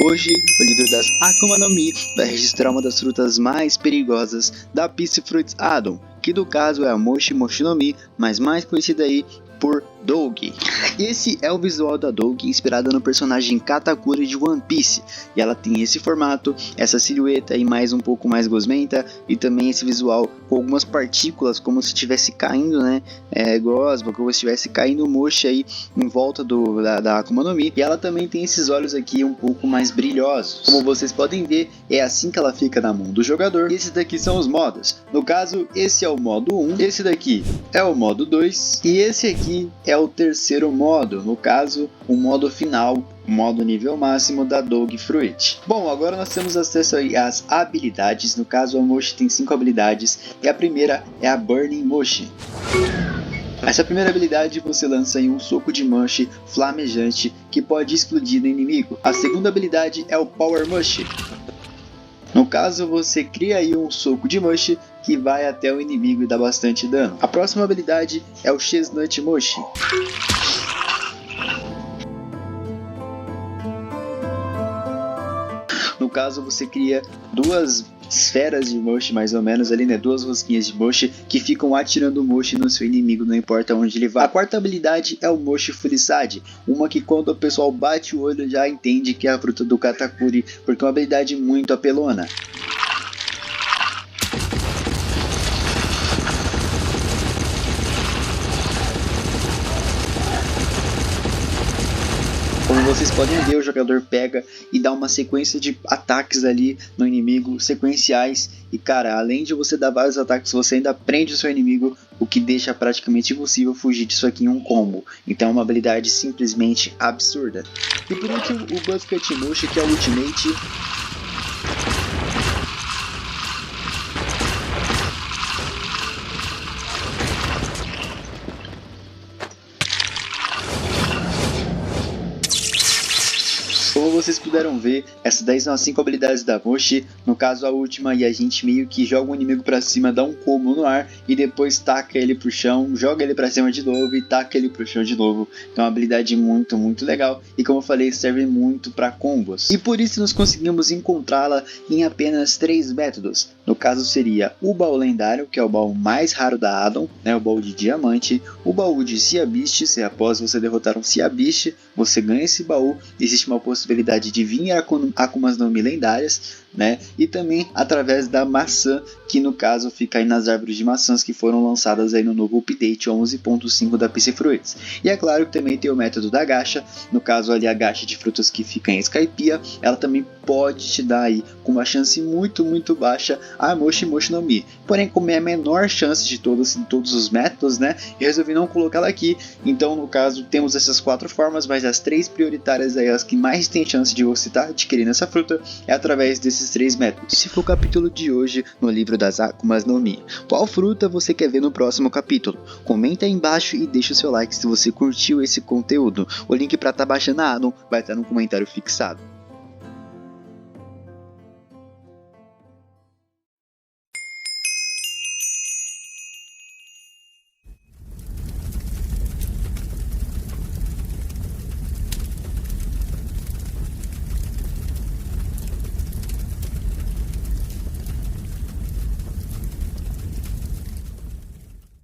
Hoje, o livro das Akuma no Mi vai registrar uma das frutas mais perigosas da Piscifruits Addon, que no caso é a Moshi Moshi no Mi, mas mais conhecida aí por Dougi. Esse é o visual da Dougi, inspirada no personagem Katakuri de One Piece, e ela tem esse formato, essa silhueta e mais um pouco mais gosmenta, e também esse visual com algumas partículas como se estivesse caindo, gosma, como se estivesse caindo mochi aí em volta da Akuma no Mi, e ela também tem esses olhos aqui um pouco mais brilhosos. Como vocês podem ver, é assim que ela fica na mão do jogador. Esses daqui são os modos, no caso esse é o modo 1, esse daqui é o modo 2 e esse aqui é o terceiro modo, no caso o modo final, o modo nível máximo da Dougi Fruit. Bom, agora nós temos acesso às habilidades, no caso a Moshi tem 5 habilidades e a primeira é a Burning Moshi. Essa primeira habilidade você lança em um soco de Moshi flamejante que pode explodir no inimigo. A segunda habilidade é o Power Moshi. No caso você cria aí um soco de Moshi que vai até o inimigo e dá bastante dano. A próxima habilidade é o Chestnut Moshi. No caso você cria duas esferas de Moshi, mais ou menos ali, duas rosquinhas de Moshi que ficam atirando o Moshi no seu inimigo, não importa onde ele vá. A quarta habilidade é o Moshi Furisade, uma que quando o pessoal bate o olho já entende que é a fruta do Katakuri, porque é uma habilidade muito apelona. Como vocês podem ver, o jogador pega e dá uma sequência de ataques ali no inimigo, sequenciais. E cara, além de você dar vários ataques, você ainda prende o seu inimigo, o que deixa praticamente impossível fugir disso aqui em um combo. Então é uma habilidade simplesmente absurda. E por último, o Buzzcut Moshi, que é o Ultimate. Como vocês puderam ver, essas daí são as 5 habilidades da Moshi, no caso a última, e a gente meio que joga o inimigo pra cima, dá um combo no ar e depois taca ele pro chão, joga ele pra cima de novo e taca ele pro chão de novo. Então é uma habilidade muito legal e, como eu falei, serve muito pra combos. E por isso nós conseguimos encontrá-la em apenas 3 métodos. No caso seria o baú lendário, que é o baú mais raro da Addon, o baú de diamante, o baú de Sea Beast, se após você derrotar um Sea Beast, você ganha esse baú, existe uma possibilidade de vir Akumas no Mi lendárias, e também através da maçã, que no caso fica aí nas árvores de maçãs que foram lançadas aí no novo update 11.5 da Piscifruits. E é claro que também tem o método da gacha, no caso ali a gacha de frutas que fica em Skypiea, ela também pode te dar aí com uma chance muito baixa a Moshi Moshi no Mi. Porém, como é a menor chance de todos os métodos, eu resolvi não colocá-la aqui. Então, no caso, temos essas 4 formas, mas as 3 prioritárias aí, as que mais tem chance de você estar adquirindo essa fruta, é através desses 3 métodos. Esse foi o capítulo de hoje no livro das Akumas no Mi. Qual fruta você quer ver no próximo capítulo? Comenta aí embaixo e deixa o seu like se você curtiu esse conteúdo. O link para estar baixando a Addon vai estar no comentário fixado.